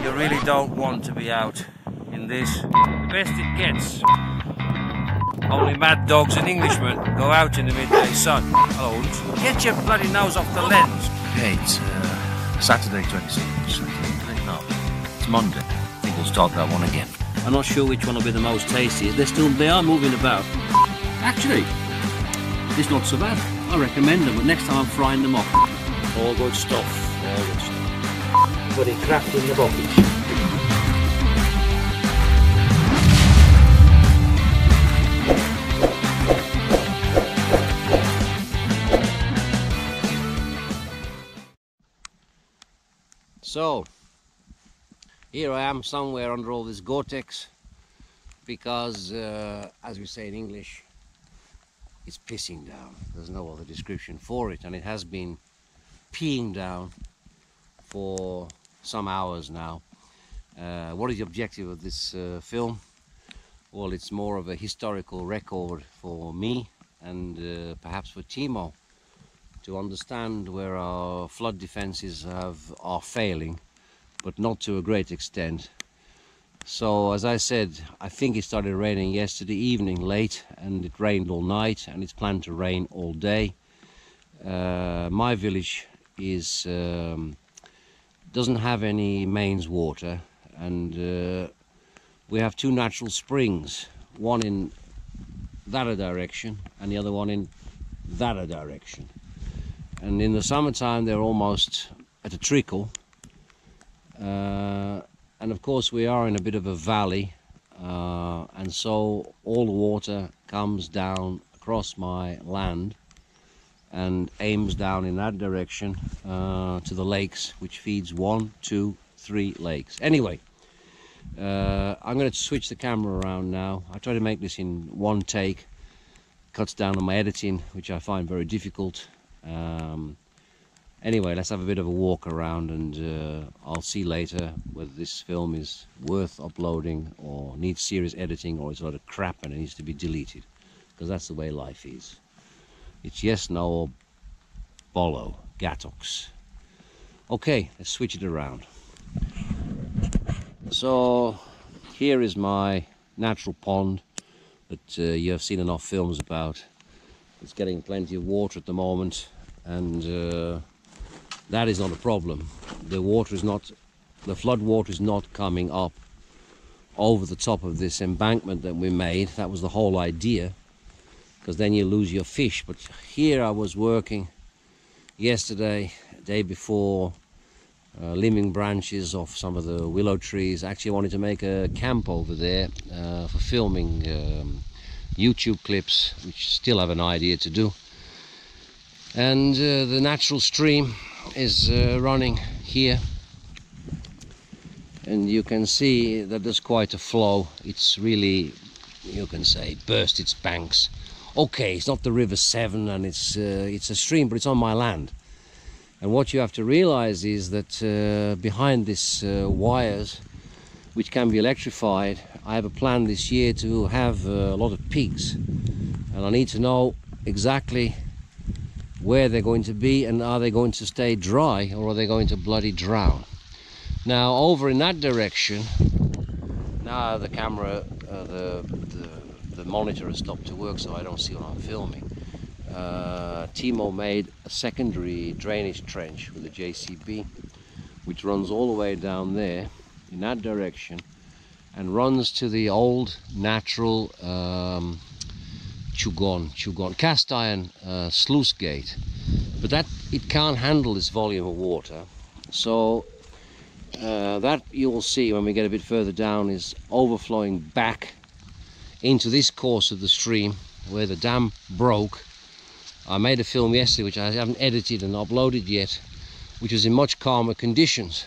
You really don't want to be out in this. The best it gets. Only mad dogs and Englishmen go out in the midday sun. Hello, get your bloody nose off the lens. Okay, it's Saturday 26th. No, it's Monday. I think we'll start that one again. I'm not sure which one will be the most tasty. They are moving about. Actually, it's not so bad. I recommend them, but next time I'm frying them up. All good stuff. All good stuff. Put it craft in the bucket. So, here I am somewhere under all this Gore-Tex because, as we say in English, it's pissing down. There's no other description for it, and it has been peeing down for some hours now. What is the objective of this film? Well, it's more of a historical record for me and perhaps for Timo, to understand where our flood defenses are failing, but not to a great extent. So, as I said, I think it started raining yesterday evening late, and it rained all night, and it's planned to rain all day. My village doesn't have any mains water, and we have two natural springs, one in that direction and the other one in that direction. And in the summertime they're almost at a trickle, and of course we are in a bit of a valley, and so all the water comes down across my land and aims down in that direction to the lakes, which feeds 1, 2, 3 lakes. Anyway, I'm going to switch the camera around now. I try to make this in one take. Cuts down on my editing, which I find very difficult. Anyway, let's have a bit of a walk around, and I'll see later whether this film is worth uploading or needs serious editing, or it's a lot of crap and it needs to be deleted, because that's the way life is. It's yes, no, or bolo, gatox. Okay, let's switch it around. So here is my natural pond that you have seen enough films about. It's getting plenty of water at the moment, and that is not a problem. The flood water is not coming up over the top of this embankment that we made. That was the whole idea, because then you lose your fish. But here I was working yesterday, day before, limbing branches off some of the willow trees. Actually, I wanted to make a camp over there for filming YouTube clips, which still have an idea to do. And the natural stream is running here, and you can see that there's quite a flow. It's really, you can say, burst its banks. Okay, it's not the River Severn, and it's a stream, but it's on my land. And what you have to realize is that behind this wires, which can be electrified, I have a plan this year to have a lot of pigs, and I need to know exactly where they're going to be, and are they going to stay dry or are they going to bloody drown. Now over in that direction, now the camera, the monitor has stopped to work, so I don't see what I'm filming. Timo made a secondary drainage trench with a JCB, which runs all the way down there in that direction and runs to the old natural cast iron sluice gate, but that it can't handle this volume of water. So that you will see when we get a bit further down is overflowing back into this course of the stream where the dam broke. I made a film yesterday which I haven't edited and uploaded yet, which was in much calmer conditions,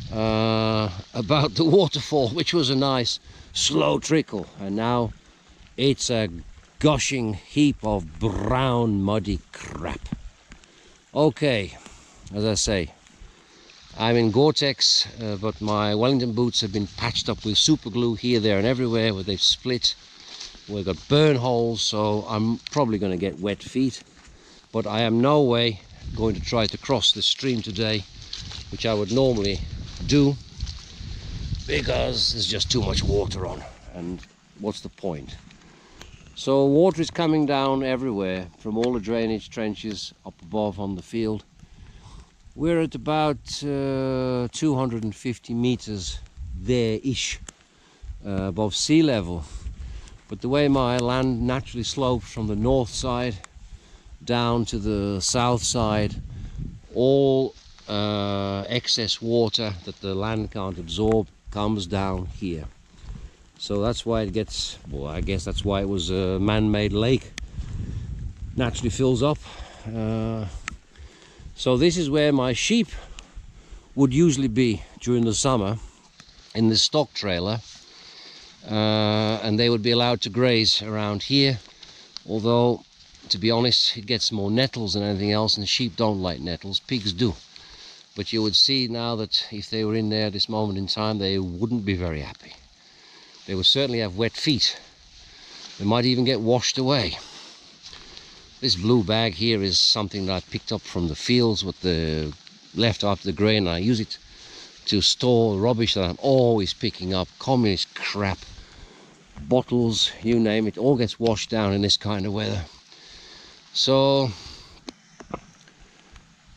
about the waterfall, which was a nice slow trickle, and now it's a gushing heap of brown muddy crap. Okay, as I say, I'm in Gore-Tex, but my Wellington boots have been patched up with super glue here, there and everywhere where they've split. We've got burn holes, so I'm probably going to get wet feet, but I am no way going to try to cross the stream today, which I would normally do, because there's just too much water on, and what's the point? So water is coming down everywhere from all the drainage trenches up above on the field. We're at about 250 meters there-ish above sea level, but the way my land naturally slopes from the north side down to the south side, all excess water that the land can't absorb comes down here. So that's why it gets, well, I guess that's why it was a man-made lake. Naturally fills up. So this is where my sheep would usually be during the summer, in the stock trailer, and they would be allowed to graze around here, although to be honest it gets more nettles than anything else, and sheep don't like nettles, pigs do. But you would see now that if they were in there at this moment in time, they wouldn't be very happy. They would certainly have wet feet. They might even get washed away. This blue bag here is something that I picked up from the fields with the left after the grain. I use it to store rubbish that I'm always picking up, communist crap, bottles, you name it, all gets washed down in this kind of weather. So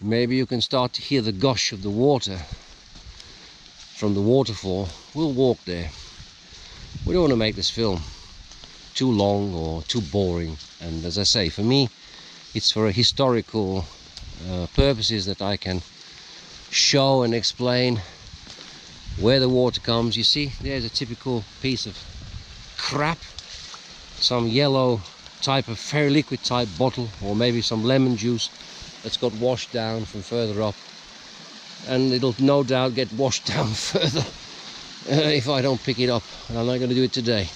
maybe you can start to hear the gush of the water from the waterfall. We'll walk there. We don't want to make this film too long or too boring, and as I say, for me it's for a historical purposes that I can show and explain where the water comes. You see, there's a typical piece of crap, some yellow type of fairy liquid type bottle, or maybe some lemon juice that's got washed down from further up, and it'll no doubt get washed down further if I don't pick it up, and I'm not going to do it today.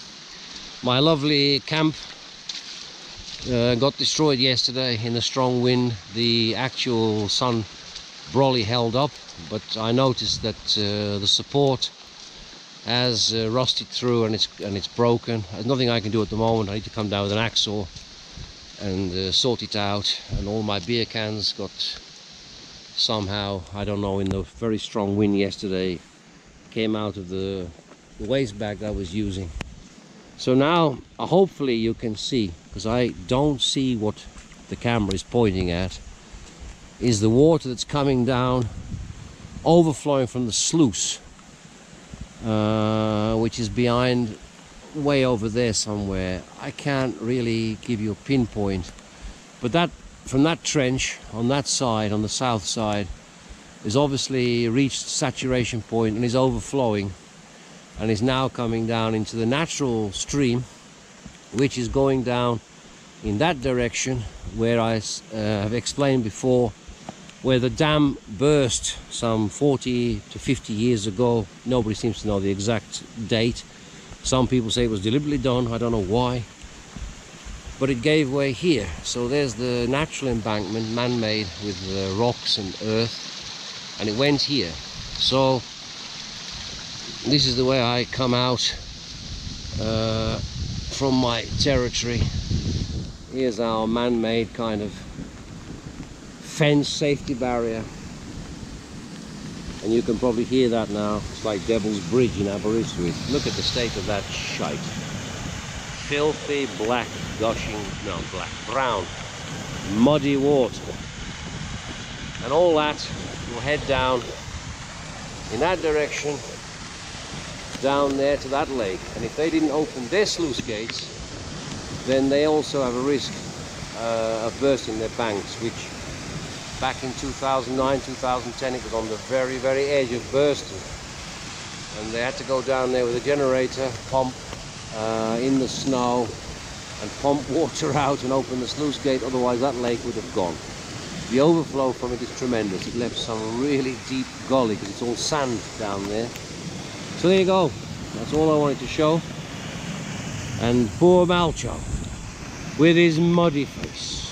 My lovely camp got destroyed yesterday in a strong wind. The actual sun brolly held up, but I noticed that the support has rusted through, and it's broken. There's nothing I can do at the moment. I need to come down with an hacksaw and sort it out. And all my beer cans got somehow, I don't know, in the very strong wind yesterday, came out of the waste bag that I was using. So now hopefully you can see, because I don't see what the camera is pointing at, is the water that's coming down, overflowing from the sluice, which is behind, way over there somewhere. I can't really give you a pinpoint, but that from that trench on that side, on the south side, is obviously reached saturation point and is overflowing, and is now coming down into the natural stream, which is going down in that direction where I have explained before, where the dam burst some 40 to 50 years ago. Nobody seems to know the exact date. Some people say it was deliberately done, I don't know why, but it gave way here. So there's the natural embankment, man-made, with rocks and earth, and it went here. So this is the way I come out from my territory. Here's our man-made kind of fence, safety barrier, and you can probably hear that now. It's like Devil's Bridge in Aberystwyth. Look at the state of that shite. Filthy black, gushing, no, black, brown, muddy water, and all that will head down in that direction, down there to that lake. And if they didn't open their sluice gates, then they also have a risk of bursting their banks, which back in 2009, 2010, it was on the very, very edge of bursting, and they had to go down there with a generator, pump in the snow, and pump water out and open the sluice gate, otherwise that lake would have gone. The overflow from it is tremendous. It left some really deep gully because it's all sand down there. So there you go, that's all I wanted to show. And poor Malcho, with his muddy face,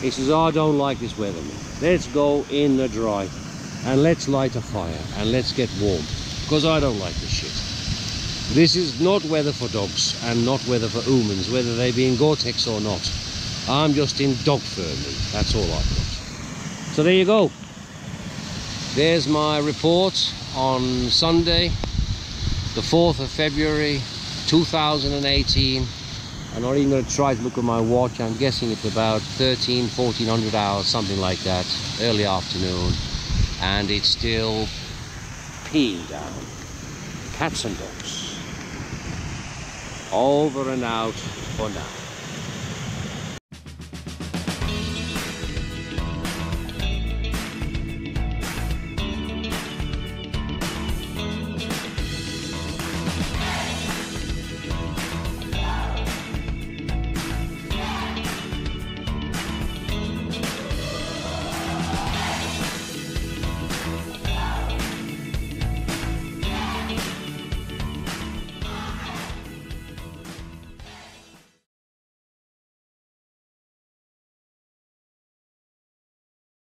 he says, I don't like this weather, man. Let's go in the dry and let's light a fire and let's get warm, because I don't like this shit. This is not weather for dogs and not weather for humans, whether they be in Gore-Tex or not. I'm just in dog fur, me. That's all I've got. So there you go. There's my report on Sunday. the 4th of February 2018. I'm not even going to try to look at my watch. I'm guessing it's about 1400 hours, something like that, early afternoon, and it's still peeing down. Cats and dogs. Over and out for now.